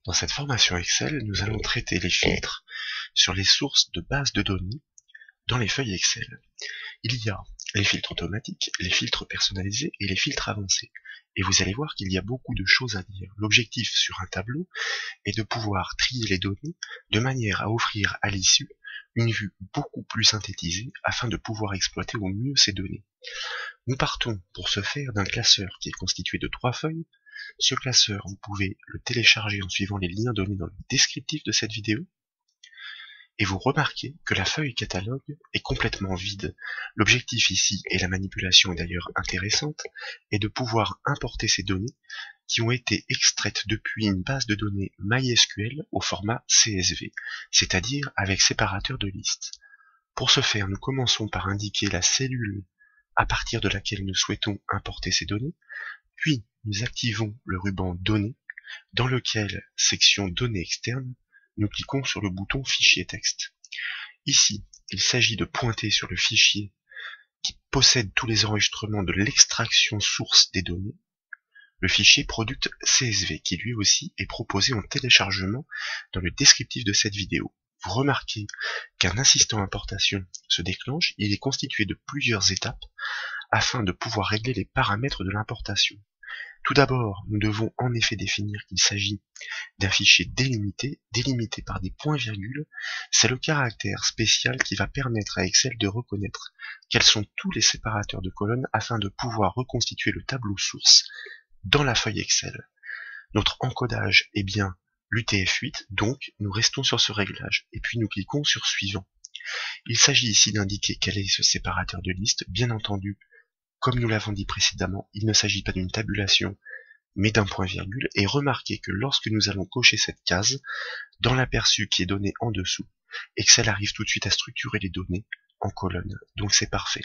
Dans cette formation Excel, nous allons traiter les filtres sur les sources de bases de données dans les feuilles Excel. Il y a les filtres automatiques, les filtres personnalisés et les filtres avancés. Et vous allez voir qu'il y a beaucoup de choses à dire. L'objectif sur un tableau est de pouvoir trier les données de manière à offrir à l'issue une vue beaucoup plus synthétisée afin de pouvoir exploiter au mieux ces données. Nous partons pour ce faire d'un classeur qui est constitué de 3 feuilles. Ce classeur, vous pouvez le télécharger en suivant les liens donnés dans le descriptif de cette vidéo. Et vous remarquez que la feuille catalogue est complètement vide. L'objectif ici, et la manipulation est d'ailleurs intéressante, est de pouvoir importer ces données qui ont été extraites depuis une base de données MySQL au format CSV, c'est-à-dire avec séparateur de liste. Pour ce faire, nous commençons par indiquer la cellule à partir de laquelle nous souhaitons importer ces données, puis nous activons le ruban Données, dans lequel, section Données externes, nous cliquons sur le bouton Fichier texte. Ici, il s'agit de pointer sur le fichier qui possède tous les enregistrements de l'extraction source des données, le fichier product CSV, qui lui aussi est proposé en téléchargement dans le descriptif de cette vidéo. Vous remarquez qu'un assistant importation se déclenche, il est constitué de plusieurs étapes afin de pouvoir régler les paramètres de l'importation. Tout d'abord, nous devons en effet définir qu'il s'agit d'un fichier délimité par des points-virgules. C'est le caractère spécial qui va permettre à Excel de reconnaître quels sont tous les séparateurs de colonnes afin de pouvoir reconstituer le tableau source dans la feuille Excel. Notre encodage est bien l'UTF-8, donc nous restons sur ce réglage, et puis nous cliquons sur Suivant. Il s'agit ici d'indiquer quel est ce séparateur de liste, bien entendu. Comme nous l'avons dit précédemment, il ne s'agit pas d'une tabulation, mais d'un point-virgule, et remarquez que lorsque nous allons cocher cette case, dans l'aperçu qui est donné en dessous, Excel arrive tout de suite à structurer les données en colonnes, donc c'est parfait.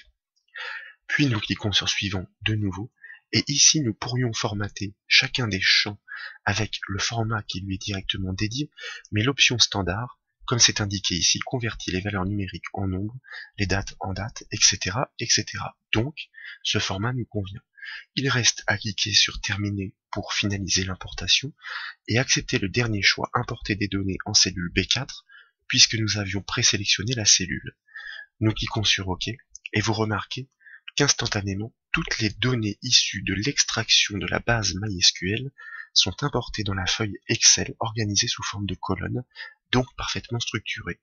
Puis nous cliquons sur Suivant de nouveau, et ici nous pourrions formater chacun des champs avec le format qui lui est directement dédié, mais l'option standard, comme c'est indiqué ici, convertit les valeurs numériques en nombres, les dates en dates, etc., etc. Donc, ce format nous convient. Il reste à cliquer sur Terminer pour finaliser l'importation et accepter le dernier choix, importer des données en cellule B4, puisque nous avions présélectionné la cellule. Nous cliquons sur OK et vous remarquez qu'instantanément, toutes les données issues de l'extraction de la base MySQL sont importées dans la feuille Excel organisée sous forme de colonnes, donc parfaitement structurée.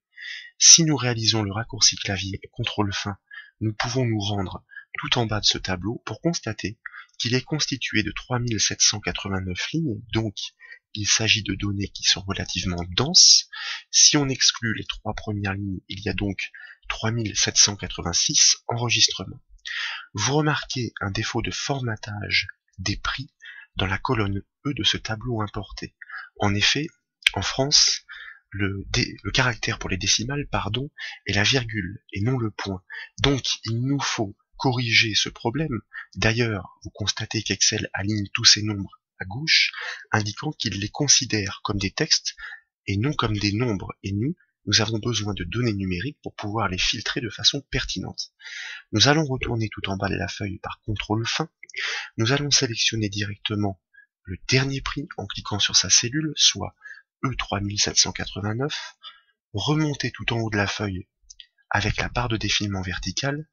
Si nous réalisons le raccourci clavier CTRL fin, nous pouvons nous rendre tout en bas de ce tableau pour constater qu'il est constitué de 3789 lignes, donc il s'agit de données qui sont relativement denses. Si on exclut les 3 premières lignes, il y a donc 3786 enregistrements. Vous remarquez un défaut de formatage des prix dans la colonne E de ce tableau importé. En effet, en France, le caractère pour les décimales, est la virgule et non le point. Donc il nous faut corriger ce problème. D'ailleurs, vous constatez qu'Excel aligne tous ces nombres à gauche, indiquant qu'il les considère comme des textes et non comme des nombres. Et nous avons besoin de données numériques pour pouvoir les filtrer de façon pertinente. Nous allons retourner tout en bas de la feuille par CTRL fin. Nous allons sélectionner directement le dernier prix en cliquant sur sa cellule, soit E3789, remonter tout en haut de la feuille avec la barre de défilement verticale,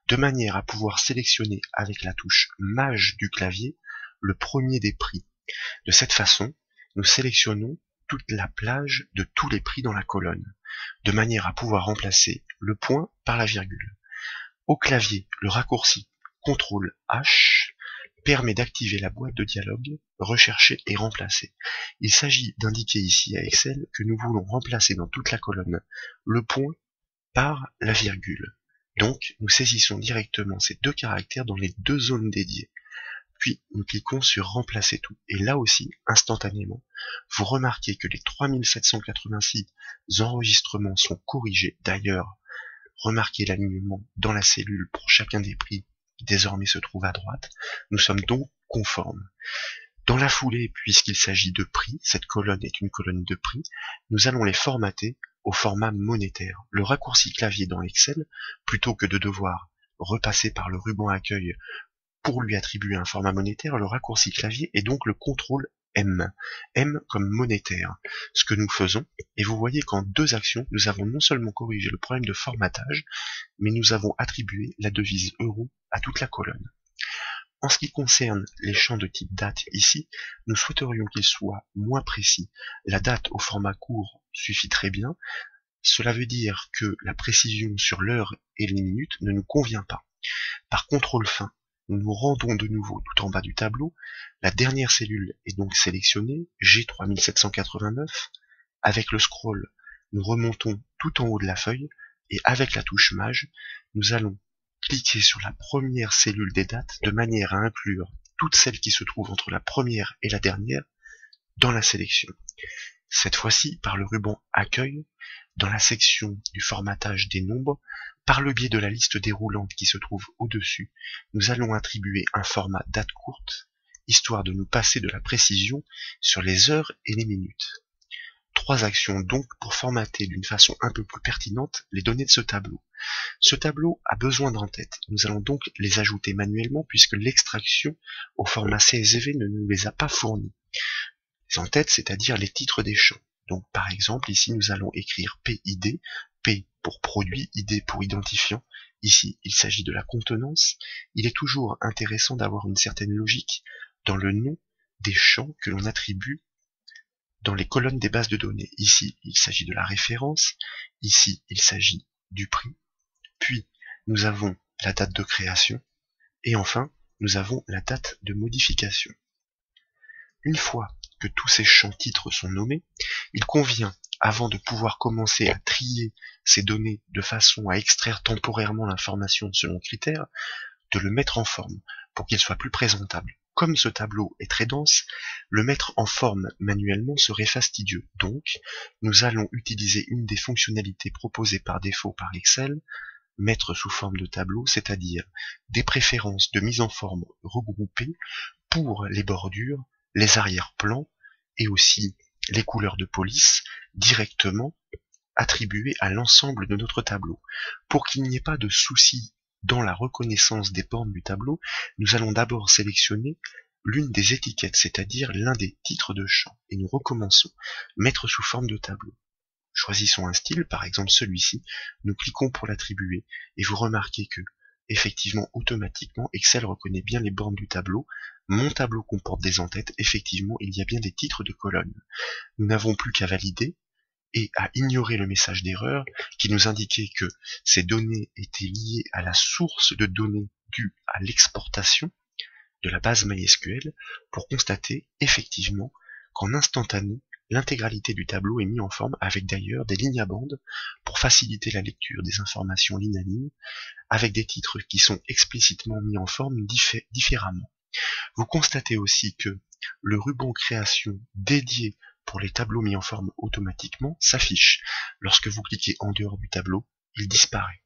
de manière à pouvoir sélectionner avec la touche Maj du clavier le premier des prix. De cette façon, nous sélectionnons toute la plage de tous les prix dans la colonne, de manière à pouvoir remplacer le point par la virgule. Au clavier, le raccourci CTRL H permet d'activer la boîte de dialogue, rechercher et remplacer. Il s'agit d'indiquer ici à Excel que nous voulons remplacer dans toute la colonne le point par la virgule. Donc, nous saisissons directement ces deux caractères dans les deux zones dédiées. Puis, nous cliquons sur Remplacer tout. Et là aussi, instantanément, vous remarquez que les 3786 enregistrements sont corrigés. D'ailleurs, remarquez l'alignement dans la cellule pour chacun des prix qui désormais se trouve à droite. Nous sommes donc conformes. Dans la foulée, puisqu'il s'agit de prix, cette colonne est une colonne de prix, nous allons les formater au format monétaire. Le raccourci clavier dans Excel, plutôt que de devoir repasser par le ruban accueil pour lui attribuer un format monétaire, le raccourci clavier est donc le CTRL M. M comme monétaire. Ce que nous faisons, et vous voyez qu'en 2 actions, nous avons non seulement corrigé le problème de formatage, mais nous avons attribué la devise euro à toute la colonne. En ce qui concerne les champs de type date ici, nous souhaiterions qu'ils soient moins précis. La date au format court suffit très bien. Cela veut dire que la précision sur l'heure et les minutes ne nous convient pas. Par contrôle fin, nous nous rendons de nouveau tout en bas du tableau. La dernière cellule est donc sélectionnée, G3789. Avec le scroll, nous remontons tout en haut de la feuille et avec la touche Maj, nous allons cliquer sur la première cellule des dates de manière à inclure toutes celles qui se trouvent entre la première et la dernière dans la sélection. Cette fois-ci par le ruban Accueil, dans la section du formatage des nombres, par le biais de la liste déroulante qui se trouve au-dessus, nous allons attribuer un format date courte, histoire de nous passer de la précision sur les heures et les minutes. 3 actions donc pour formater d'une façon un peu plus pertinente les données de ce tableau. Ce tableau a besoin d'entêtes. Nous allons donc les ajouter manuellement puisque l'extraction au format CSV ne nous les a pas fournis. Les entêtes, c'est-à-dire les titres des champs. Donc par exemple, ici nous allons écrire PID, P pour produit, ID pour identifiant. Ici, il s'agit de la contenance. Il est toujours intéressant d'avoir une certaine logique dans le nom des champs que l'on attribue dans les colonnes des bases de données. Ici, il s'agit de la référence. Ici, il s'agit du prix. Puis, nous avons la date de création. Et enfin, nous avons la date de modification. Une fois que tous ces champs titres sont nommés, il convient, avant de pouvoir commencer à trier ces données de façon à extraire temporairement l'information selon critères, de le mettre en forme pour qu'il soit plus présentable. Comme ce tableau est très dense, le mettre en forme manuellement serait fastidieux. Donc, nous allons utiliser une des fonctionnalités proposées par défaut par Excel, mettre sous forme de tableau, c'est-à-dire des préférences de mise en forme regroupées pour les bordures, les arrière-plans et aussi les couleurs de police directement attribuées à l'ensemble de notre tableau. Pour qu'il n'y ait pas de souci dans la reconnaissance des bornes du tableau, nous allons d'abord sélectionner l'une des étiquettes, c'est-à-dire l'un des titres de champ, et nous recommençons. Mettre sous forme de tableau. Choisissons un style, par exemple celui-ci, nous cliquons pour l'attribuer, et vous remarquez que, effectivement, automatiquement, Excel reconnaît bien les bornes du tableau. Mon tableau comporte des entêtes, effectivement, il y a bien des titres de colonnes. Nous n'avons plus qu'à valider, et à ignorer le message d'erreur qui nous indiquait que ces données étaient liées à la source de données due à l'exportation de la base MySQL pour constater effectivement qu'en instantané, l'intégralité du tableau est mise en forme avec d'ailleurs des lignes à bande pour faciliter la lecture des informations ligne à ligne avec des titres qui sont explicitement mis en forme différemment. Vous constatez aussi que le ruban création dédié pour les tableaux mis en forme automatiquement s'affiche. Lorsque vous cliquez en dehors du tableau, il disparaît.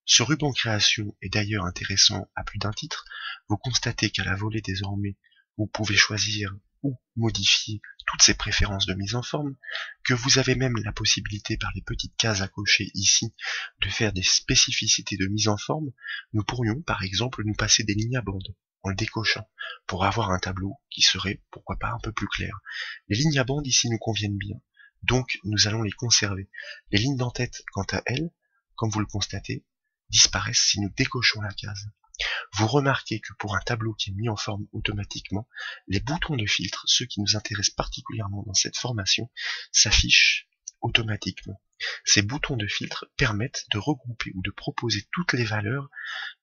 Ce ruban création est d'ailleurs intéressant à plus d'un titre. Vous constatez qu'à la volée désormais, vous pouvez choisir ou modifier toutes ces préférences de mise en forme, que vous avez même la possibilité par les petites cases à cocher ici de faire des spécificités de mise en forme. Nous pourrions par exemple nous passer des lignes à bande en le décochant, pour avoir un tableau qui serait, pourquoi pas, un peu plus clair. Les lignes à bande ici nous conviennent bien, donc nous allons les conserver. Les lignes d'entête, quant à elles, comme vous le constatez, disparaissent si nous décochons la case. Vous remarquez que pour un tableau qui est mis en forme automatiquement, les boutons de filtre, ceux qui nous intéressent particulièrement dans cette formation, s'affichent automatiquement. Ces boutons de filtre permettent de regrouper ou de proposer toutes les valeurs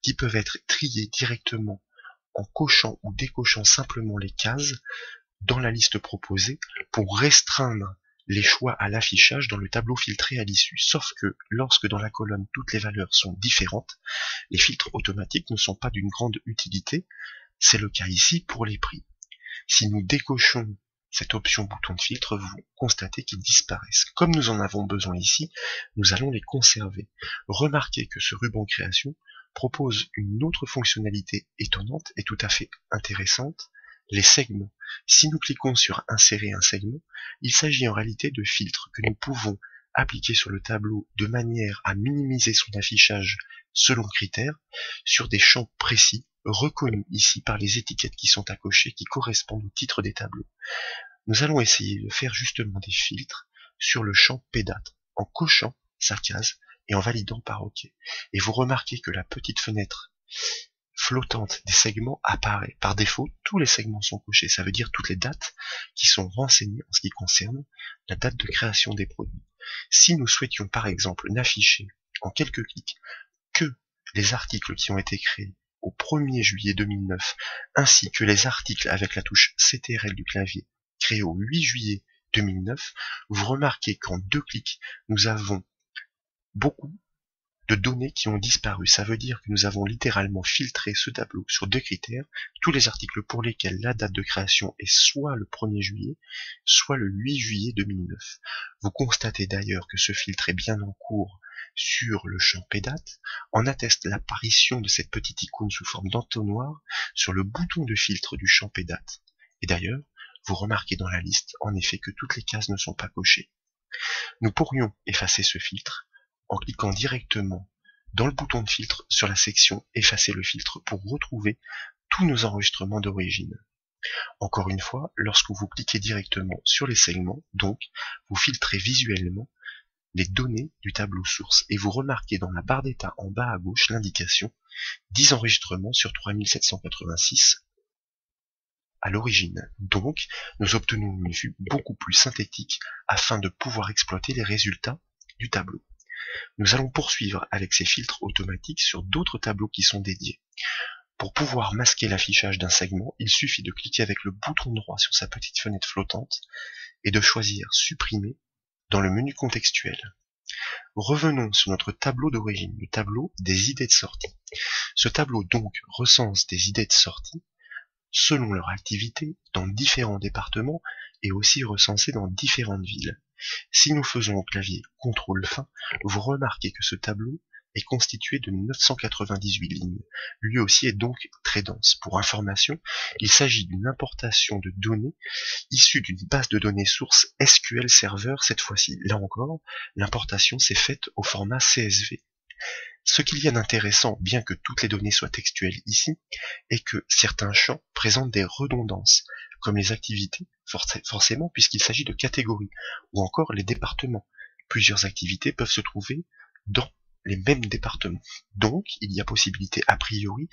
qui peuvent être triées directement en cochant ou décochant simplement les cases dans la liste proposée pour restreindre les choix à l'affichage dans le tableau filtré à l'issue. Sauf que lorsque dans la colonne toutes les valeurs sont différentes, les filtres automatiques ne sont pas d'une grande utilité. C'est le cas ici pour les prix. Si nous décochons cette option bouton de filtre, vous constatez qu'ils disparaissent. Comme nous en avons besoin ici, nous allons les conserver. Remarquez que ce ruban création propose une autre fonctionnalité étonnante et tout à fait intéressante, les segments. Si nous cliquons sur insérer un segment, il s'agit en réalité de filtres que nous pouvons appliquer sur le tableau de manière à minimiser son affichage selon critères sur des champs précis reconnus ici par les étiquettes qui sont à cocher, qui correspondent au titre des tableaux. Nous allons essayer de faire justement des filtres sur le champ pédate, en cochant sa case et en validant par OK. Et vous remarquez que la petite fenêtre flottante des segments apparaît. Par défaut, tous les segments sont cochés. Ça veut dire toutes les dates qui sont renseignées en ce qui concerne la date de création des produits. Si nous souhaitions par exemple n'afficher en quelques clics que les articles qui ont été créés au 1er juillet 2009, ainsi que les articles avec la touche CTRL du clavier créés au 8 juillet 2009, vous remarquez qu'en 2 clics, nous avons beaucoup de données qui ont disparu. Ça veut dire que nous avons littéralement filtré ce tableau sur 2 critères, tous les articles pour lesquels la date de création est soit le 1er juillet, soit le 8 juillet 2009. Vous constatez d'ailleurs que ce filtre est bien en cours sur le champ pédate, en atteste l'apparition de cette petite icône sous forme d'entonnoir sur le bouton de filtre du champ pédate. Et d'ailleurs, vous remarquez dans la liste, en effet, que toutes les cases ne sont pas cochées. Nous pourrions effacer ce filtre en cliquant directement dans le bouton de filtre sur la section « Effacer le filtre » pour retrouver tous nos enregistrements d'origine. Encore une fois, lorsque vous cliquez directement sur les segments, donc, vous filtrez visuellement les données du tableau source et vous remarquez dans la barre d'état en bas à gauche l'indication 10 enregistrements sur 3786 à l'origine. Donc, nous obtenons une vue beaucoup plus synthétique afin de pouvoir exploiter les résultats du tableau. Nous allons poursuivre avec ces filtres automatiques sur d'autres tableaux qui sont dédiés. Pour pouvoir masquer l'affichage d'un segment, il suffit de cliquer avec le bouton droit sur sa petite fenêtre flottante et de choisir Supprimer dans le menu contextuel. Revenons sur notre tableau d'origine, le tableau des idées de sortie. Ce tableau donc recense des idées de sortie selon leur activité dans différents départements et aussi recensées dans différentes villes. Si nous faisons au clavier CTRL fin, vous remarquez que ce tableau est constitué de 998 lignes. Lui aussi est donc très dense. Pour information, il s'agit d'une importation de données issues d'une base de données source SQL Server cette fois-ci. Là encore, l'importation s'est faite au format CSV. Ce qu'il y a d'intéressant, bien que toutes les données soient textuelles ici, est que certains champs présentent des redondances, comme les activités, forcément puisqu'il s'agit de catégories, ou encore les départements. Plusieurs activités peuvent se trouver dans les mêmes départements. Donc, il y a possibilité a priori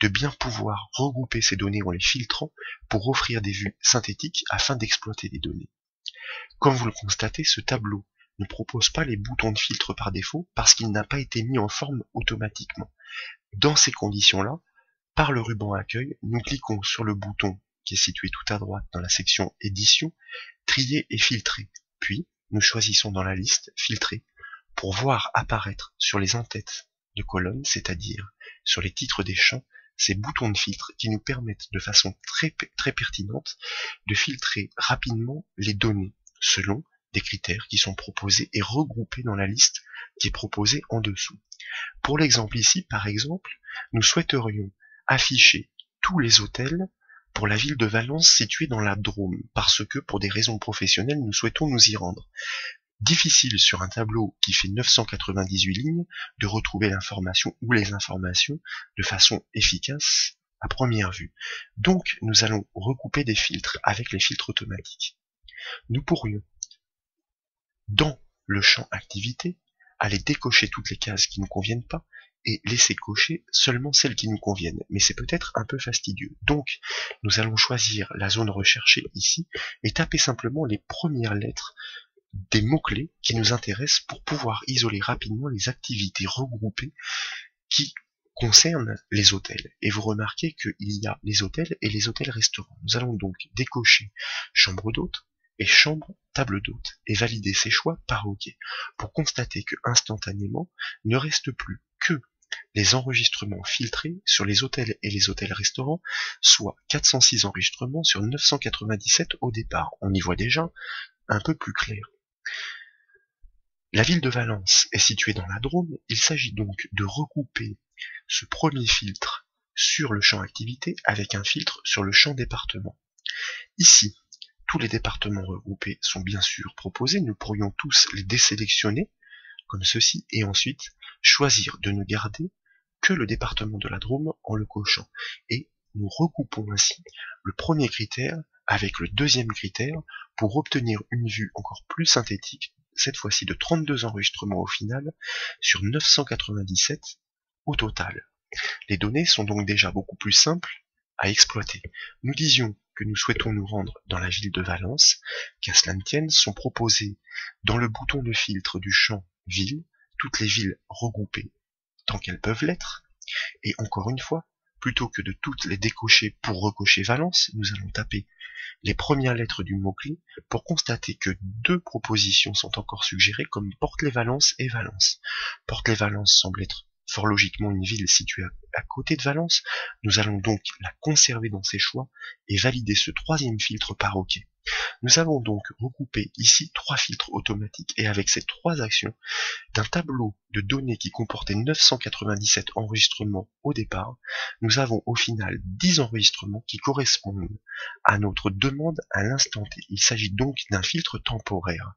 de bien pouvoir regrouper ces données en les filtrant pour offrir des vues synthétiques afin d'exploiter les données. Comme vous le constatez, ce tableau ne propose pas les boutons de filtre par défaut parce qu'il n'a pas été mis en forme automatiquement. Dans ces conditions-là, par le ruban accueil, nous cliquons sur le bouton qui est situé tout à droite dans la section édition, trier et filtrer. Puis, nous choisissons dans la liste filtrer pour voir apparaître sur les en-têtes de colonnes, c'est-à-dire sur les titres des champs, ces boutons de filtre qui nous permettent de façon très pertinente de filtrer rapidement les données selon des critères qui sont proposés et regroupés dans la liste qui est proposée en dessous. Pour l'exemple ici, par exemple, nous souhaiterions afficher tous les hôtels pour la ville de Valence située dans la Drôme, parce que pour des raisons professionnelles, nous souhaitons nous y rendre. Difficile sur un tableau qui fait 998 lignes de retrouver l'information ou les informations de façon efficace à première vue. Donc, nous allons recouper des filtres avec les filtres automatiques. Nous pourrions, dans le champ activité, aller décocher toutes les cases qui ne nous conviennent pas et laisser cocher seulement celles qui nous conviennent. Mais c'est peut-être un peu fastidieux. Donc, nous allons choisir la zone recherchée ici et taper simplement les premières lettres des mots-clés qui nous intéressent pour pouvoir isoler rapidement les activités regroupées qui concernent les hôtels. Et vous remarquez qu'il y a les hôtels et les hôtels-restaurants. Nous allons donc décocher chambre d'hôte et chambre table d'hôte et valider ces choix par OK pour constater que instantanément ne reste plus que les enregistrements filtrés sur les hôtels et les hôtels-restaurants, soit 406 enregistrements sur 997 au départ. On y voit déjà un peu plus clair. La ville de Valence est située dans la Drôme, il s'agit donc de recouper ce premier filtre sur le champ activité avec un filtre sur le champ département. Ici, tous les départements regroupés sont bien sûr proposés, nous pourrions tous les désélectionner, comme ceci, et ensuite choisir de ne garder que le département de la Drôme en le cochant. Et nous recoupons ainsi le premier critère avec le deuxième critère pour obtenir une vue encore plus synthétique, cette fois-ci de 32 enregistrements au final, sur 997 au total. Les données sont donc déjà beaucoup plus simples à exploiter. Nous disions que nous souhaitons nous rendre dans la ville de Valence, qu'à cela ne tienne, sont proposées dans le bouton de filtre du champ ville, toutes les villes regroupées tant qu'elles peuvent l'être, et encore une fois, plutôt que de toutes les décocher pour recocher Valence, nous allons taper les premières lettres du mot-clé pour constater que deux propositions sont encore suggérées comme Port-les-Valence et Valence. Port-les-Valence semble être fort logiquement une ville située à côté de Valence. Nous allons donc la conserver dans ces choix et valider ce troisième filtre par OK. Nous avons donc recoupé ici 3 filtres automatiques et avec ces 3 actions, d'un tableau de données qui comportait 997 enregistrements au départ, nous avons au final 10 enregistrements qui correspondent à notre demande à l'instant T. Il s'agit donc d'un filtre temporaire.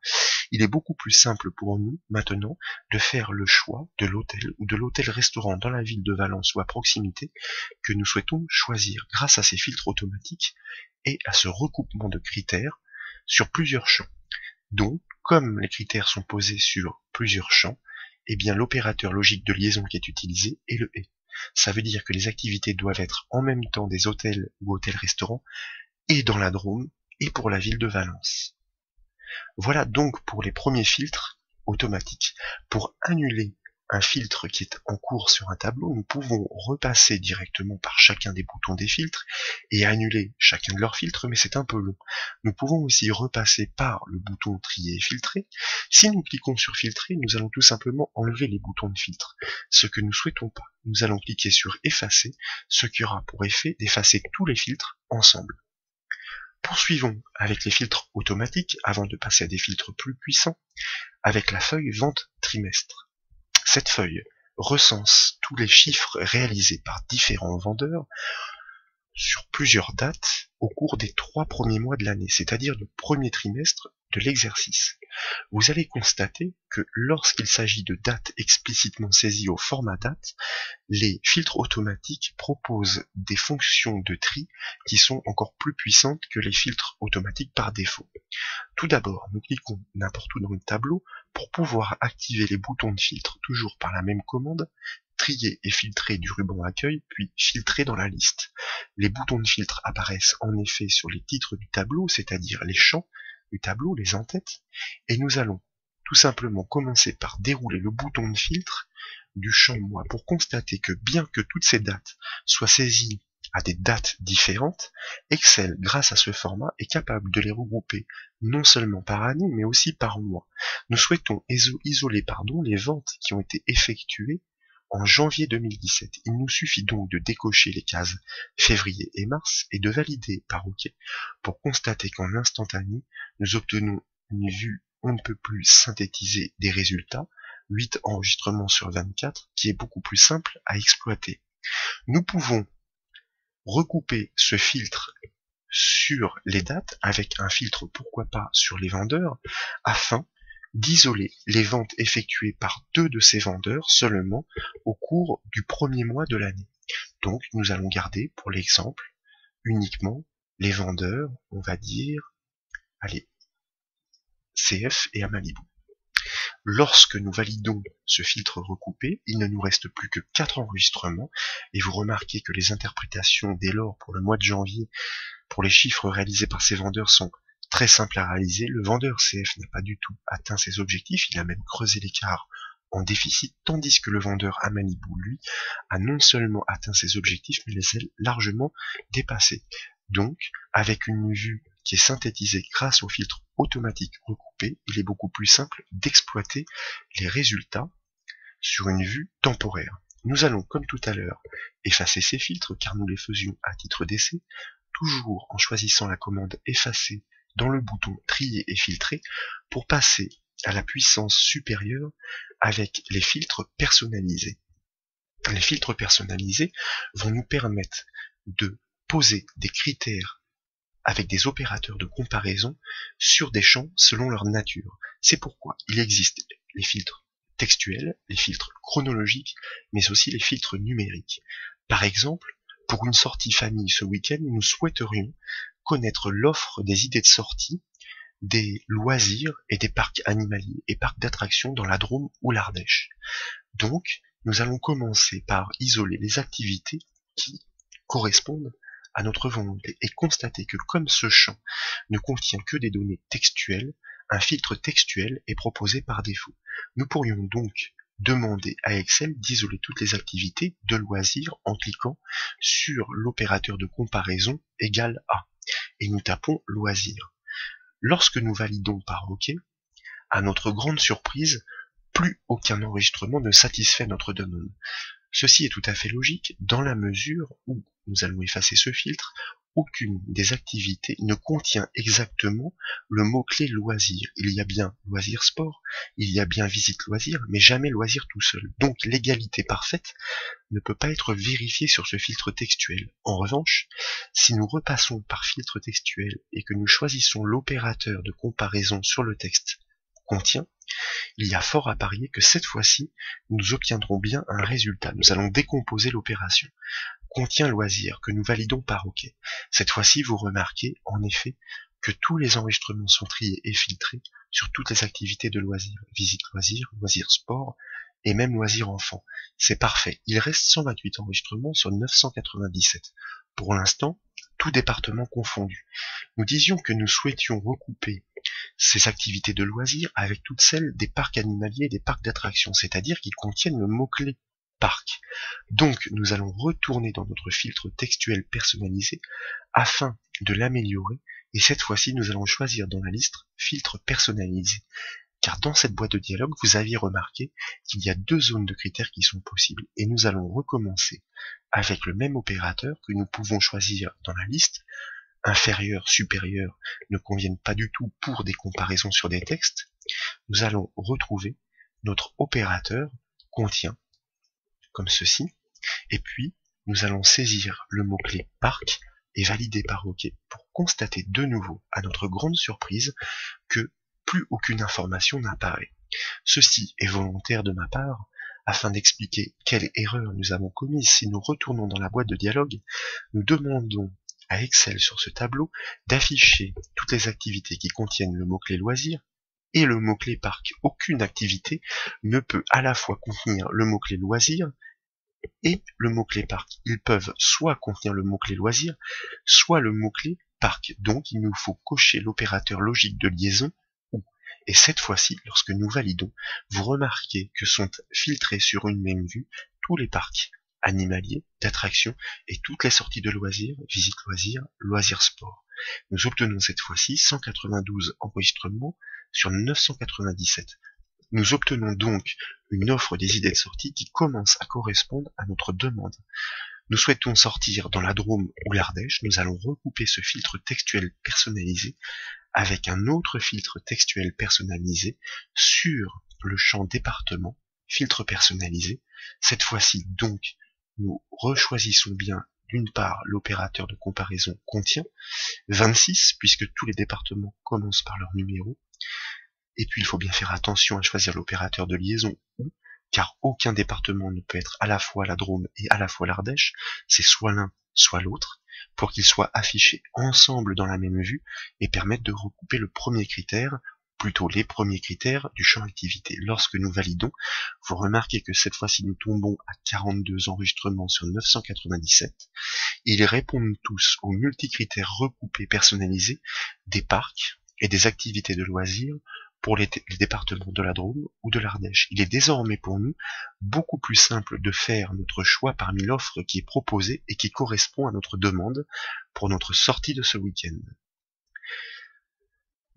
Il est beaucoup plus simple pour nous maintenant de faire le choix de l'hôtel ou de l'hôtel-restaurant dans la ville de Valence ou à proximité que nous souhaitons choisir grâce à ces filtres automatiques et à ce recoupement de critères sur plusieurs champs. Donc, comme les critères sont posés sur plusieurs champs, eh bien l'opérateur logique de liaison qui est utilisé est le et. Ça veut dire que les activités doivent être en même temps des hôtels ou hôtels-restaurants et dans la Drôme et pour la ville de Valence. Voilà donc pour les premiers filtres automatiques. Pour annuler un filtre qui est en cours sur un tableau, nous pouvons repasser directement par chacun des boutons des filtres et annuler chacun de leurs filtres, mais c'est un peu long. Nous pouvons aussi repasser par le bouton trier et filtrer. Si nous cliquons sur filtrer, nous allons tout simplement enlever les boutons de filtre, ce que nous ne souhaitons pas. Nous allons cliquer sur effacer, ce qui aura pour effet d'effacer tous les filtres ensemble. Poursuivons avec les filtres automatiques avant de passer à des filtres plus puissants, avec la feuille vente trimestre. Cette feuille recense tous les chiffres réalisés par différents vendeurs sur plusieurs dates au cours des 3 premiers mois de l'année, c'est-à-dire le premier trimestre de l'exercice. Vous allez constater que lorsqu'il s'agit de dates explicitement saisies au format date, les filtres automatiques proposent des fonctions de tri qui sont encore plus puissantes que les filtres automatiques par défaut. Tout d'abord, nous cliquons n'importe où dans le tableau pour pouvoir activer les boutons de filtre toujours par la même commande, trier et filtrer du ruban accueil, puis filtrer dans la liste. Les boutons de filtre apparaissent en effet sur les titres du tableau, c'est-à-dire les champs du tableau, les en-têtes, et nous allons tout simplement commencer par dérouler le bouton de filtre du champ mois pour constater que bien que toutes ces dates soient saisies à des dates différentes, Excel, grâce à ce format, est capable de les regrouper non seulement par année, mais aussi par mois. Nous souhaitons isoler les ventes qui ont été effectuées en janvier 2017. Il nous suffit donc de décocher les cases février et mars et de valider par OK pour constater qu'en instantané, nous obtenons une vue on ne peut plus synthétiser des résultats, 8 enregistrements sur 24, qui est beaucoup plus simple à exploiter. Nous pouvons recouper ce filtre sur les dates avec un filtre pourquoi pas sur les vendeurs afin d'isoler les ventes effectuées par 2 de ces vendeurs seulement au cours du premier mois de l'année. Donc nous allons garder pour l'exemple uniquement les vendeurs, on va dire, allez, CF et à Malibu. Lorsque nous validons ce filtre recoupé, il ne nous reste plus que 4 enregistrements, et vous remarquez que les interprétations dès lors pour le mois de janvier, pour les chiffres réalisés par ces vendeurs sont très simples à réaliser. Le vendeur CF n'a pas du tout atteint ses objectifs, il a même creusé l'écart en déficit, tandis que le vendeur à Malibu, lui, a non seulement atteint ses objectifs, mais les a largement dépassés. Donc, avec une vue qui est synthétisée grâce au filtre automatique recoupé, il est beaucoup plus simple d'exploiter les résultats sur une vue temporaire. Nous allons, comme tout à l'heure, effacer ces filtres car nous les faisions à titre d'essai, toujours en choisissant la commande effacer dans le bouton trier et filtrer pour passer à la puissance supérieure avec les filtres personnalisés. Les filtres personnalisés vont nous permettre de poser des critères avec des opérateurs de comparaison sur des champs selon leur nature. C'est pourquoi il existe les filtres textuels, les filtres chronologiques, mais aussi les filtres numériques. Par exemple, pour une sortie famille ce week-end, nous souhaiterions connaître l'offre des idées de sortie, des loisirs et des parcs animaliers et parcs d'attractions dans la Drôme ou l'Ardèche. Donc, nous allons commencer par isoler les activités qui correspondent à notre volonté et constater que comme ce champ ne contient que des données textuelles, un filtre textuel est proposé par défaut. Nous pourrions donc demander à Excel d'isoler toutes les activités de loisirs en cliquant sur l'opérateur de comparaison égal à et nous tapons loisirs. Lorsque nous validons par OK, à notre grande surprise, plus aucun enregistrement ne satisfait notre demande. Ceci est tout à fait logique dans la mesure où nous allons effacer ce filtre. Aucune des activités ne contient exactement le mot-clé loisir. Il y a bien loisir sport, il y a bien visite loisir, mais jamais loisir tout seul. Donc l'égalité parfaite ne peut pas être vérifiée sur ce filtre textuel. En revanche, si nous repassons par filtre textuel et que nous choisissons l'opérateur de comparaison sur le texte contient, il y a fort à parier que cette fois-ci, nous obtiendrons bien un résultat. Nous allons décomposer l'opération. Contient loisir, que nous validons par OK. Cette fois-ci, vous remarquez, en effet, que tous les enregistrements sont triés et filtrés sur toutes les activités de loisirs. Visite loisirs, loisirs sport, et même loisirs enfants. C'est parfait. Il reste 128 enregistrements sur 997. Pour l'instant, tout département confondu. Nous disions que nous souhaitions recouper ces activités de loisirs avec toutes celles des parcs animaliers et des parcs d'attractions, c'est-à-dire qui contiennent le mot-clé parc. Donc nous allons retourner dans notre filtre textuel personnalisé afin de l'améliorer et cette fois-ci nous allons choisir dans la liste filtre personnalisé. Car dans cette boîte de dialogue, vous aviez remarqué qu'il y a deux zones de critères qui sont possibles et nous allons recommencer avec le même opérateur que nous pouvons choisir dans la liste. Inférieur, supérieur ne conviennent pas du tout pour des comparaisons sur des textes. Nous allons retrouver notre opérateur contient comme ceci, et puis nous allons saisir le mot-clé parc et valider par OK pour constater de nouveau, à notre grande surprise, que plus aucune information n'apparaît. Ceci est volontaire de ma part, afin d'expliquer quelle erreur nous avons commise. Si nous retournons dans la boîte de dialogue, nous demandons à Excel sur ce tableau d'afficher toutes les activités qui contiennent le mot-clé loisir et le mot-clé parc. Aucune activité ne peut à la fois contenir le mot-clé loisir et le mot-clé parc. Ils peuvent soit contenir le mot-clé loisir, soit le mot-clé parc. Donc il nous faut cocher l'opérateur logique de liaison ou. Et cette fois-ci, lorsque nous validons, vous remarquez que sont filtrés sur une même vue tous les parcs animaliers, d'attractions et toutes les sorties de loisirs, visites loisirs, loisirs sport. Nous obtenons cette fois-ci 192 enregistrements sur 997. Nous obtenons donc une offre des idées de sortie qui commence à correspondre à notre demande. Nous souhaitons sortir dans la Drôme ou l'Ardèche, nous allons recouper ce filtre textuel personnalisé avec un autre filtre textuel personnalisé sur le champ département, filtre personnalisé. Cette fois-ci donc, nous rechoisissons bien d'une part l'opérateur de comparaison contient 26 puisque tous les départements commencent par leur numéro. Et puis il faut bien faire attention à choisir l'opérateur de liaison ou, car aucun département ne peut être à la fois la Drôme et à la fois l'Ardèche, c'est soit l'un, soit l'autre, pour qu'ils soient affichés ensemble dans la même vue et permettre de recouper le premier critère, plutôt les premiers critères du champ activité. Lorsque nous validons, vous remarquez que cette fois-ci nous tombons à 42 enregistrements sur 997. Ils répondent tous aux multicritères recoupés personnalisés des parcs et des activités de loisirs pour les départements de la Drôme ou de l'Ardèche. Il est désormais pour nous beaucoup plus simple de faire notre choix parmi l'offre qui est proposée et qui correspond à notre demande pour notre sortie de ce week-end.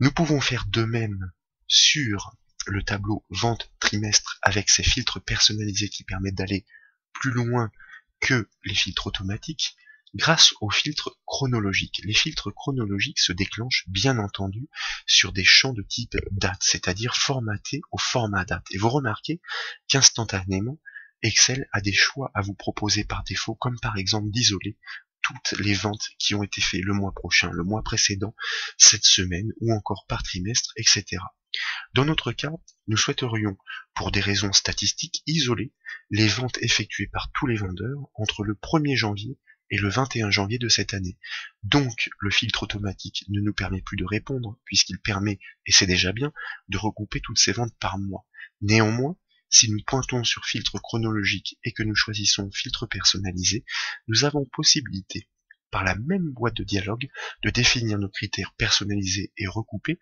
Nous pouvons faire de même sur le tableau vente trimestre avec ces filtres personnalisés qui permettent d'aller plus loin que les filtres automatiques grâce aux filtres chronologiques. Les filtres chronologiques se déclenchent bien entendu sur des champs de type date, c'est-à-dire formatés au format date. Et vous remarquez qu'instantanément, Excel a des choix à vous proposer par défaut, comme par exemple d'isoler toutes les ventes qui ont été faites le mois prochain, le mois précédent, cette semaine, ou encore par trimestre, etc. Dans notre cas, nous souhaiterions, pour des raisons statistiques, isoler les ventes effectuées par tous les vendeurs entre le 1er janvier et le 21 janvier de cette année. Donc, le filtre automatique ne nous permet plus de répondre, puisqu'il permet, et c'est déjà bien, de regrouper toutes ces ventes par mois. Néanmoins, si nous pointons sur filtre chronologique et que nous choisissons filtre personnalisé, nous avons possibilité, par la même boîte de dialogue, de définir nos critères personnalisés et recoupés,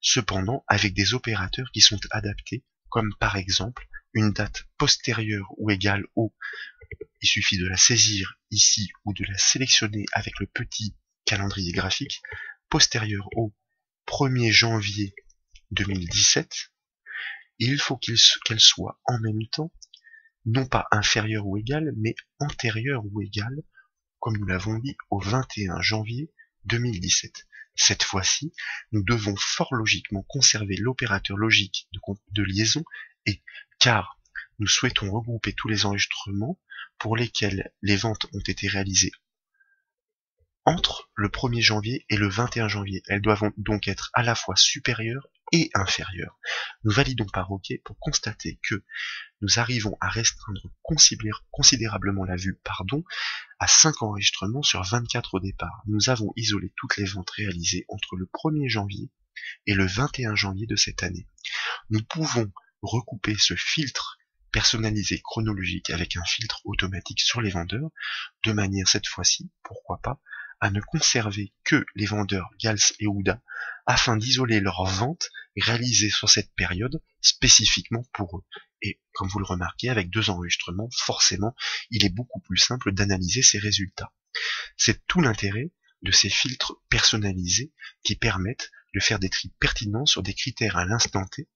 cependant avec des opérateurs qui sont adaptés, comme par exemple une date postérieure ou égale au, il suffit de la saisir ici ou de la sélectionner avec le petit calendrier graphique, postérieure au 1er janvier 2017, il faut qu'elle soit en même temps, non pas inférieure ou égale, mais antérieure ou égale, comme nous l'avons dit, au 21 janvier 2017. Cette fois-ci, nous devons fort logiquement conserver l'opérateur logique de liaison et, car nous souhaitons regrouper tous les enregistrements pour lesquels les ventes ont été réalisées entre le 1er janvier et le 21 janvier. Elles doivent donc être à la fois supérieures et inférieures. Nous validons par OK pour constater que nous arrivons à restreindre considérablement la vue, à 5 enregistrements sur 24 au départ. Nous avons isolé toutes les ventes réalisées entre le 1er janvier et le 21 janvier de cette année. Nous pouvons recouper ce filtre personnalisé chronologique avec un filtre automatique sur les vendeurs, de manière cette fois-ci, pourquoi pas, à ne conserver que les vendeurs Gals et Ouda, afin d'isoler leurs ventes réalisées sur cette période spécifiquement pour eux. Et comme vous le remarquez, avec 2 enregistrements, forcément, il est beaucoup plus simple d'analyser ces résultats. C'est tout l'intérêt de ces filtres personnalisés qui permettent de faire des tris pertinents sur des critères à l'instant T.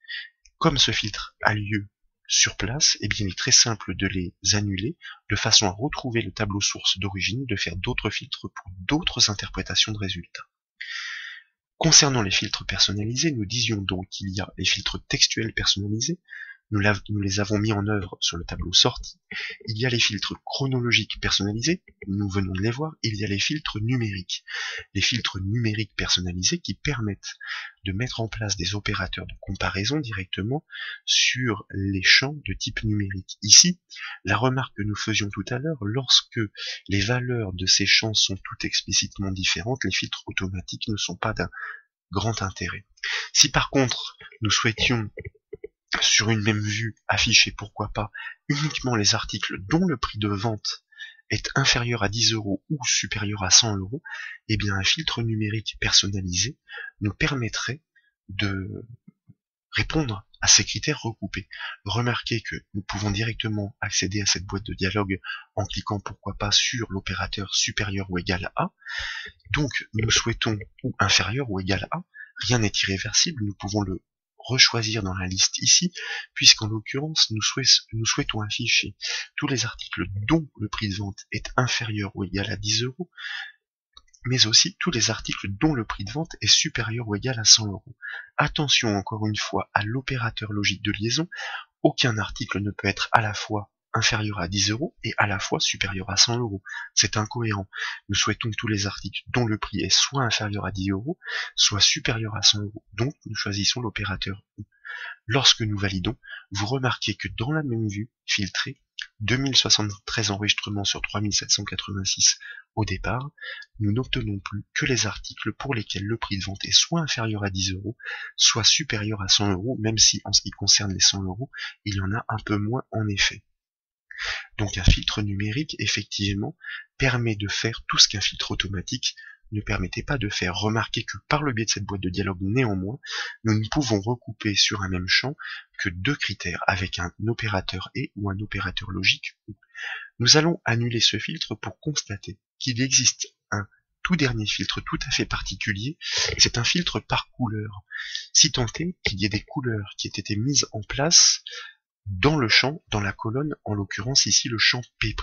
Comme ce filtre a lieu sur place, eh bien il est très simple de les annuler de façon à retrouver le tableau source d'origine, de faire d'autres filtres pour d'autres interprétations de résultats. Concernant les filtres personnalisés, nous disions donc qu'il y a les filtres textuels personnalisés, nous les avons mis en œuvre sur le tableau sorti. Il y a les filtres chronologiques personnalisés, nous venons de les voir. Il y a les filtres numériques. Les filtres numériques personnalisés qui permettent de mettre en place des opérateurs de comparaison directement sur les champs de type numérique. Ici, la remarque que nous faisions tout à l'heure, lorsque les valeurs de ces champs sont toutes explicitement différentes, les filtres automatiques ne sont pas d'un grand intérêt. Si par contre, nous souhaitions sur une même vue afficher, pourquoi pas, uniquement les articles dont le prix de vente est inférieur à 10 € ou supérieur à 100 €, eh bien un filtre numérique personnalisé nous permettrait de répondre à ces critères recoupés. Remarquez que nous pouvons directement accéder à cette boîte de dialogue en cliquant pourquoi pas sur l'opérateur supérieur ou égal à. Donc nous souhaitons ou inférieur ou égal à, rien n'est irréversible, nous pouvons le rechoisir dans la liste ici, puisqu'en l'occurrence nous souhaitons afficher tous les articles dont le prix de vente est inférieur ou égal à 10 €, mais aussi tous les articles dont le prix de vente est supérieur ou égal à 100 €. Attention encore une fois à l'opérateur logique de liaison, aucun article ne peut être à la fois inférieur à 10 € et à la fois supérieur à 100 €. C'est incohérent. Nous souhaitons tous les articles dont le prix est soit inférieur à 10 €, soit supérieur à 100 €. Donc nous choisissons l'opérateur OU. Lorsque nous validons, vous remarquez que dans la même vue filtrée, 2073 enregistrements sur 3786 au départ, nous n'obtenons plus que les articles pour lesquels le prix de vente est soit inférieur à 10 €, soit supérieur à 100 €, même si en ce qui concerne les 100 €, il y en a un peu moins en effet. Donc un filtre numérique, effectivement, permet de faire tout ce qu'un filtre automatique ne permettait pas de faire. Remarquez que par le biais de cette boîte de dialogue, néanmoins, nous ne pouvons recouper sur un même champ que 2 critères avec un opérateur et ou un opérateur logique ou. Nous allons annuler ce filtre pour constater qu'il existe un tout dernier filtre tout à fait particulier, c'est un filtre par couleur. Si tant est qu'il y ait des couleurs qui aient été mises en place dans le champ, dans la colonne, en l'occurrence ici le champ P'.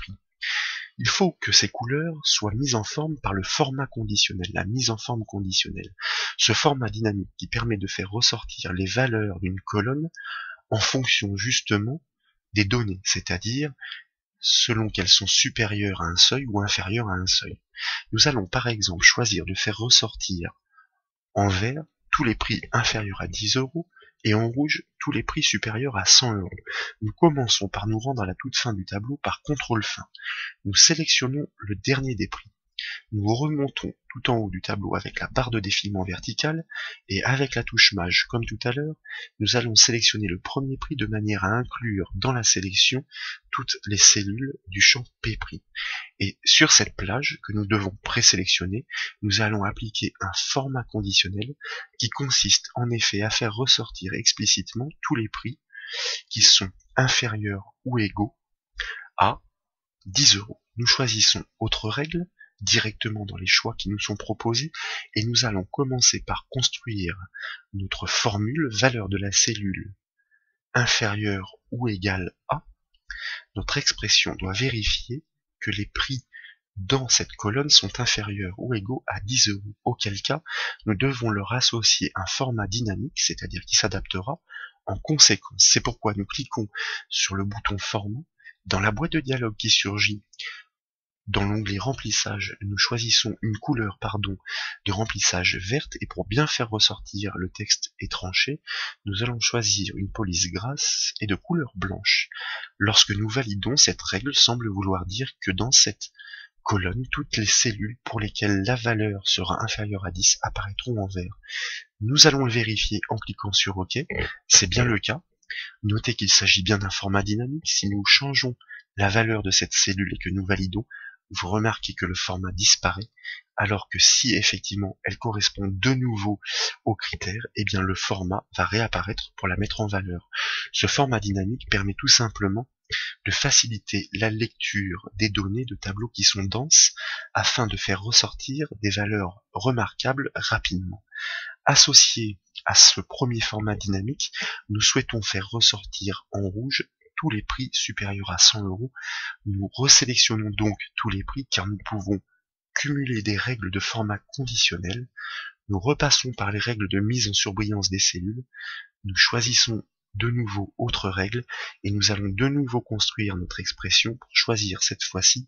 Il faut que ces couleurs soient mises en forme par le format conditionnel, la mise en forme conditionnelle. Ce format dynamique qui permet de faire ressortir les valeurs d'une colonne en fonction justement des données, c'est-à-dire selon qu'elles sont supérieures à un seuil ou inférieures à un seuil. Nous allons par exemple choisir de faire ressortir en vert tous les prix inférieurs à 10 € et en rouge tous les prix supérieurs à 100 euros. Nous commençons par nous rendre à la toute fin du tableau par contrôle fin. Nous sélectionnons le dernier des prix. Nous remontons tout en haut du tableau avec la barre de défilement verticale et avec la touche Maj, comme tout à l'heure, nous allons sélectionner le premier prix de manière à inclure dans la sélection toutes les cellules du champ P-prix. Et sur cette plage que nous devons présélectionner, nous allons appliquer un format conditionnel qui consiste en effet à faire ressortir explicitement tous les prix qui sont inférieurs ou égaux à 10 euros. Nous choisissons autre règle directement dans les choix qui nous sont proposés et nous allons commencer par construire notre formule valeur de la cellule inférieure ou égale à. Notre expression doit vérifier que les prix dans cette colonne sont inférieurs ou égaux à 10 euros, auquel cas nous devons leur associer un format dynamique, c'est-à-dire qui s'adaptera en conséquence. C'est pourquoi nous cliquons sur le bouton format. Dans la boîte de dialogue qui surgit, dans l'onglet remplissage, nous choisissons une couleur de remplissage verte et pour bien faire ressortir le texte étranché, nous allons choisir une police grasse et de couleur blanche. Lorsque nous validons, cette règle semble vouloir dire que dans cette colonne, toutes les cellules pour lesquelles la valeur sera inférieure à 10 apparaîtront en vert. Nous allons le vérifier en cliquant sur OK. C'est bien le cas. Notez qu'il s'agit bien d'un format dynamique. Si nous changeons la valeur de cette cellule et que nous validons, vous remarquez que le format disparaît, alors que si effectivement elle correspond de nouveau aux critères, eh bien le format va réapparaître pour la mettre en valeur. Ce format dynamique permet tout simplement de faciliter la lecture des données de tableaux qui sont denses afin de faire ressortir des valeurs remarquables rapidement. Associé à ce premier format dynamique, nous souhaitons faire ressortir en rouge tous les prix supérieurs à 100 euros. Nous resélectionnons donc tous les prix car nous pouvons cumuler des règles de format conditionnel. Nous repassons par les règles de mise en surbrillance des cellules. Nous choisissons de nouveau autre règle et nous allons de nouveau construire notre expression pour choisir cette fois-ci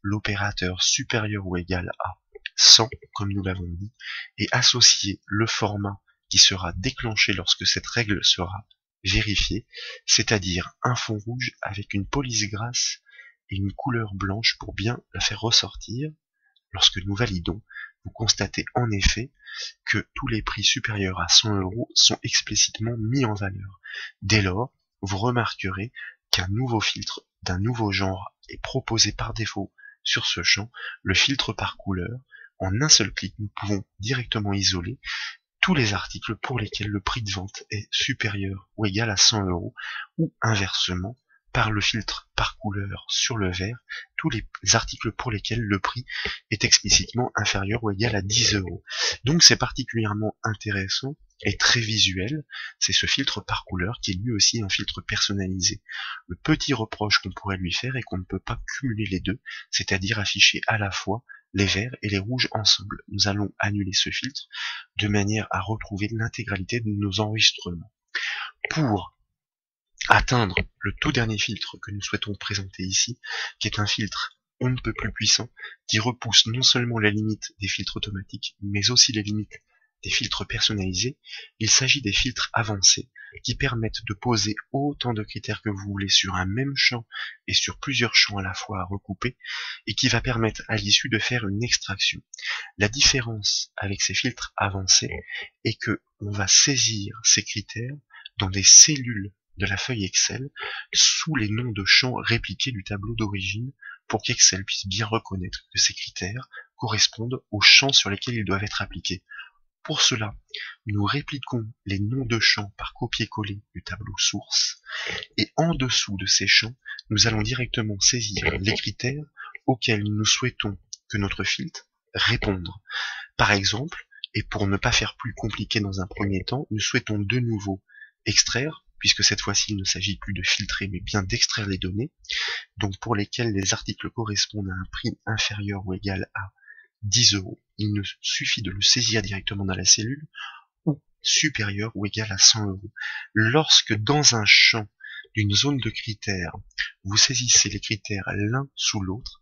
l'opérateur supérieur ou égal à 100 comme nous l'avons dit et associer le format qui sera déclenché lorsque cette règle sera vérifiée, c'est-à-dire un fond rouge avec une police grasse et une couleur blanche pour bien la faire ressortir. Lorsque nous validons, vous constatez en effet que tous les prix supérieurs à 100 euros sont explicitement mis en valeur. Dès lors, vous remarquerez qu'un nouveau filtre d'un nouveau genre est proposé par défaut sur ce champ, le filtre par couleur. En un seul clic, nous pouvons directement isoler tous les articles pour lesquels le prix de vente est supérieur ou égal à 100 euros, ou inversement, par le filtre par couleur sur le vert, tous les articles pour lesquels le prix est explicitement inférieur ou égal à 10 euros. Donc c'est particulièrement intéressant et très visuel, c'est ce filtre par couleur qui est lui aussi un filtre personnalisé. Le petit reproche qu'on pourrait lui faire est qu'on ne peut pas cumuler les deux, c'est-à-dire afficher à la fois les verts et les rouges ensemble. Nous allons annuler ce filtre de manière à retrouver l'intégralité de nos enregistrements. Pour atteindre le tout dernier filtre que nous souhaitons présenter ici, qui est un filtre on ne peut plus puissant, qui repousse non seulement les limites des filtres automatiques, mais aussi les limites des filtres personnalisés, il s'agit des filtres avancés, qui permettent de poser autant de critères que vous voulez sur un même champ et sur plusieurs champs à la fois à recouper, et qui va permettre à l'issue de faire une extraction. La différence avec ces filtres avancés est que on va saisir ces critères dans des cellules de la feuille Excel sous les noms de champs répliqués du tableau d'origine pour qu'Excel puisse bien reconnaître que ces critères correspondent aux champs sur lesquels ils doivent être appliqués. Pour cela, nous répliquons les noms de champs par copier-coller du tableau source et en dessous de ces champs, nous allons directement saisir les critères auxquels nous souhaitons que notre filtre réponde. Par exemple, et pour ne pas faire plus compliqué dans un premier temps, nous souhaitons de nouveau extraire, puisque cette fois-ci il ne s'agit plus de filtrer mais bien d'extraire les données, donc pour lesquels les articles correspondent à un prix inférieur ou égal à 10 euros. Il ne suffit de le saisir directement dans la cellule ou supérieur ou égal à 100 euros. Lorsque dans un champ d'une zone de critères, vous saisissez les critères l'un sous l'autre,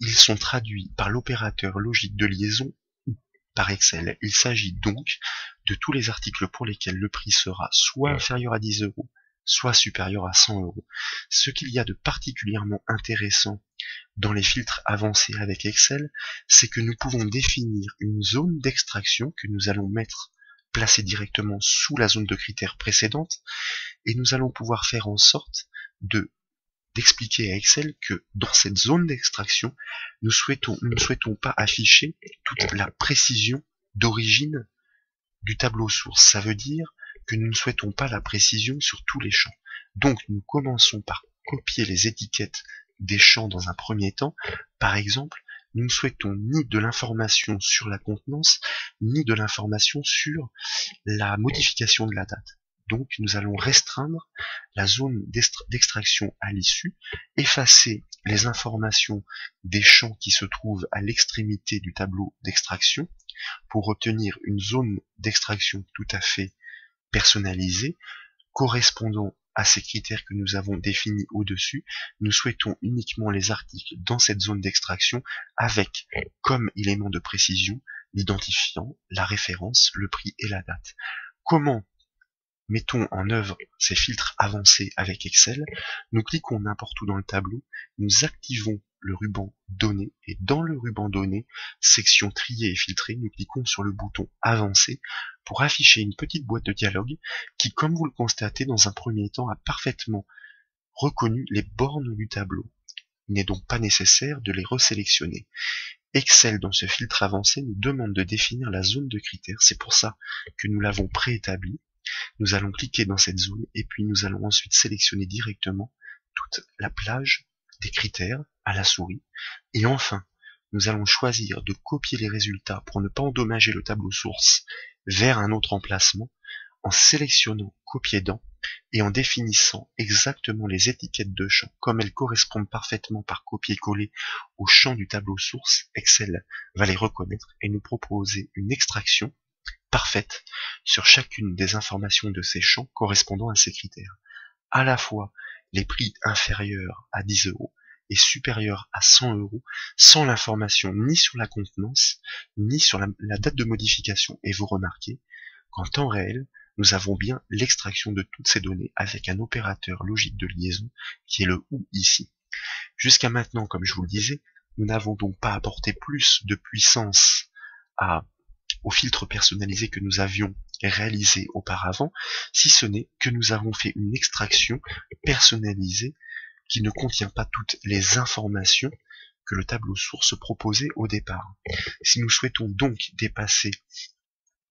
ils sont traduits par l'opérateur logique de liaison ou. par Excel. Il s'agit donc de tous les articles pour lesquels le prix sera soit inférieur à 10 euros, soit supérieur à 100 euros. Ce qu'il y a de particulièrement intéressant dans les filtres avancés avec Excel, c'est que nous pouvons définir une zone d'extraction que nous allons placer directement sous la zone de critères précédente, et nous allons pouvoir faire en sorte d'expliquer à Excel que dans cette zone d'extraction, nous ne souhaitons pas afficher toute la précision d'origine du tableau source. Ça veut dire que nous ne souhaitons pas la précision sur tous les champs. Donc nous commençons par copier les étiquettes des champs dans un premier temps. Par exemple, nous ne souhaitons ni de l'information sur la contenance, ni de l'information sur la modification de la date. Donc nous allons restreindre la zone d'extraction à l'issue, effacer les informations des champs qui se trouvent à l'extrémité du tableau d'extraction pour obtenir une zone d'extraction tout à fait personnalisée, correspondant à ces critères que nous avons définis au-dessus. Nous souhaitons uniquement les articles dans cette zone d'extraction avec comme élément de précision l'identifiant, la référence, le prix et la date. Comment mettons en œuvre ces filtres avancés avec Excel? Nous cliquons n'importe où dans le tableau, nous activons le ruban Données, et dans le ruban Données, section Trier et filtrer, nous cliquons sur le bouton Avancer pour afficher une petite boîte de dialogue qui, comme vous le constatez, dans un premier temps, a parfaitement reconnu les bornes du tableau. Il n'est donc pas nécessaire de les resélectionner. Excel, dans ce filtre avancé, nous demande de définir la zone de critères. C'est pour ça que nous l'avons préétabli. Nous allons cliquer dans cette zone et puis nous allons ensuite sélectionner directement toute la plage des critères à la souris. Et enfin, nous allons choisir de copier les résultats pour ne pas endommager le tableau source vers un autre emplacement en sélectionnant Copier dans et en définissant exactement les étiquettes de champs comme elles correspondent parfaitement par copier-coller au champ du tableau source. Excel va les reconnaître et nous proposer une extraction parfaite sur chacune des informations de ces champs correspondant à ces critères. À la fois les prix inférieurs à 10 euros et supérieurs à 100 euros sans l'information ni sur la contenance ni sur la date de modification. Et vous remarquez qu'en temps réel, nous avons bien l'extraction de toutes ces données avec un opérateur logique de liaison qui est le OU ici. Jusqu'à maintenant, comme je vous le disais, nous n'avons donc pas apporté plus de puissance au filtre personnalisé que nous avions réalisé auparavant, si ce n'est que nous avons fait une extraction personnalisée qui ne contient pas toutes les informations que le tableau source proposait au départ. Si nous souhaitons donc dépasser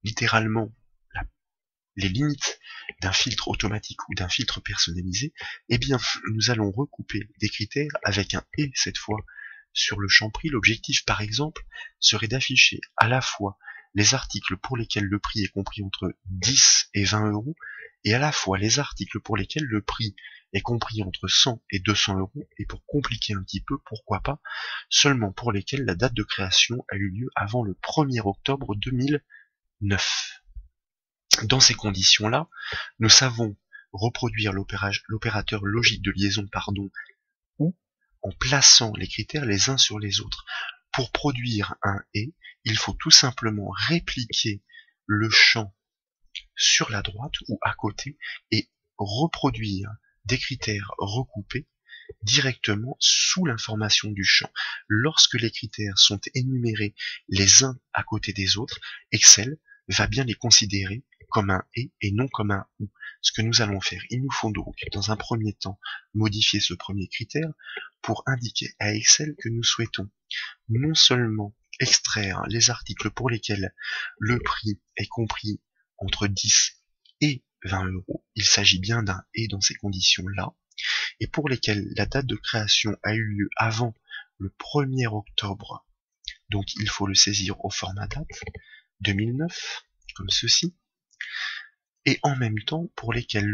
littéralement les limites d'un filtre automatique ou d'un filtre personnalisé, eh bien, nous allons recouper des critères avec un « et » cette fois sur le champ prix. L'objectif, par exemple, serait d'afficher à la fois les articles pour lesquels le prix est compris entre 10 et 20 euros, et à la fois les articles pour lesquels le prix est compris entre 100 et 200 euros, et pour compliquer un petit peu, pourquoi pas, seulement pour lesquels la date de création a eu lieu avant le 1er octobre 2009. Dans ces conditions-là, nous savons reproduire l'opérateur logique de liaison, ou en plaçant les critères les uns sur les autres. Pour produire un « et », il faut tout simplement répliquer le champ sur la droite ou à côté et reproduire des critères recoupés directement sous l'information du champ. Lorsque les critères sont énumérés les uns à côté des autres, Excel va bien les considérer comme un « et » et non comme un « ou ». Ce que nous allons faire, il nous faut donc dans un premier temps modifier ce premier critère pour indiquer à Excel que nous souhaitons non seulement extraire les articles pour lesquels le prix est compris entre 10 et 20 euros, il s'agit bien d'un « et » dans ces conditions-là, et pour lesquels la date de création a eu lieu avant le 1er octobre, donc il faut le saisir au format date 2009, comme ceci, et en même temps pour lesquels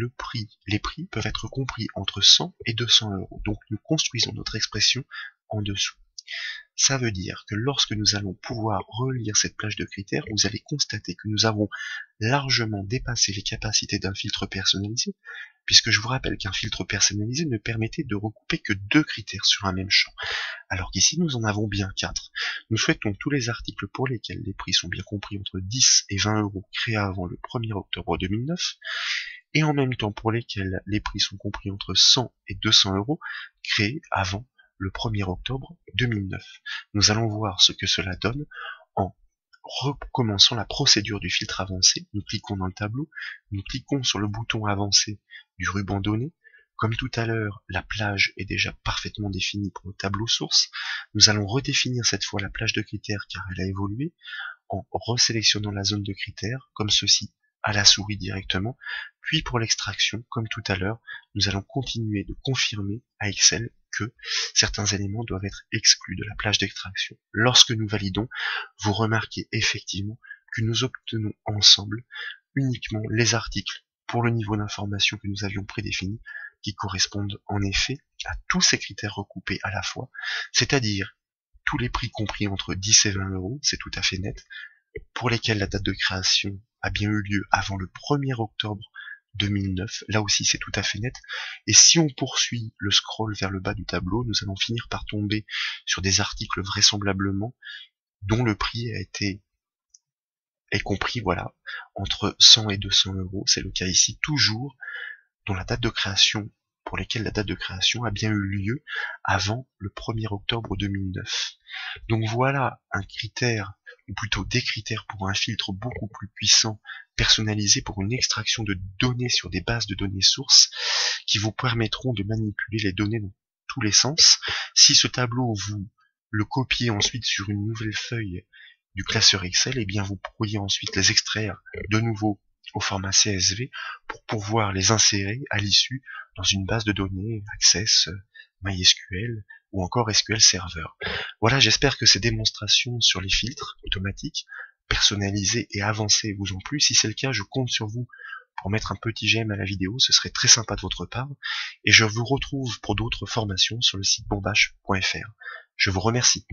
les prix peuvent être compris entre 100 et 200 euros. Donc nous construisons notre expression en dessous. Ça veut dire que lorsque nous allons pouvoir relire cette plage de critères, vous allez constater que nous avons largement dépassé les capacités d'un filtre personnalisé, puisque je vous rappelle qu'un filtre personnalisé ne permettait de recouper que 2 critères sur un même champ, alors qu'ici nous en avons bien 4. Nous souhaitons tous les articles pour lesquels les prix sont bien compris entre 10 et 20 euros créés avant le 1er octobre 2009, et en même temps pour lesquels les prix sont compris entre 100 et 200 euros créés avant le 1er octobre 2009. Nous allons voir ce que cela donne en recommençant la procédure du filtre avancé. Nous cliquons dans le tableau, nous cliquons sur le bouton avancé du ruban données. Comme tout à l'heure, la plage est déjà parfaitement définie pour le tableau source. Nous allons redéfinir cette fois la plage de critères car elle a évolué en resélectionnant la zone de critères comme ceci à la souris directement. Puis pour l'extraction, comme tout à l'heure, nous allons continuer de confirmer à Excel que certains éléments doivent être exclus de la plage d'extraction. Lorsque nous validons, vous remarquez effectivement que nous obtenons ensemble uniquement les articles pour le niveau d'information que nous avions prédéfini, qui correspondent en effet à tous ces critères recoupés à la fois, c'est-à-dire tous les prix compris entre 10 et 20 euros, c'est tout à fait net, pour lesquels la date de création a bien eu lieu avant le 1er octobre 2009, là aussi c'est tout à fait net, et si on poursuit le scroll vers le bas du tableau, nous allons finir par tomber sur des articles vraisemblablement dont le prix est compris, voilà, entre 100 et 200 euros, c'est le cas ici, toujours dont la date de création, pour lesquels la date de création a bien eu lieu avant le 1er octobre 2009. Donc voilà un critère, ou plutôt des critères pour un filtre beaucoup plus puissant, personnalisé pour une extraction de données sur des bases de données sources, qui vous permettront de manipuler les données dans tous les sens. Si ce tableau, vous le copiez ensuite sur une nouvelle feuille du classeur Excel, et bien vous pourriez ensuite les extraire de nouveau au format CSV pour pouvoir les insérer à l'issue dans une base de données Access, MySQL ou encore SQL Server. Voilà, j'espère que ces démonstrations sur les filtres automatiques, personnalisés et avancés vous ont plu. Si c'est le cas, je compte sur vous pour mettre un petit j'aime à la vidéo, ce serait très sympa de votre part, et je vous retrouve pour d'autres formations sur le site bombache.fr. Je vous remercie.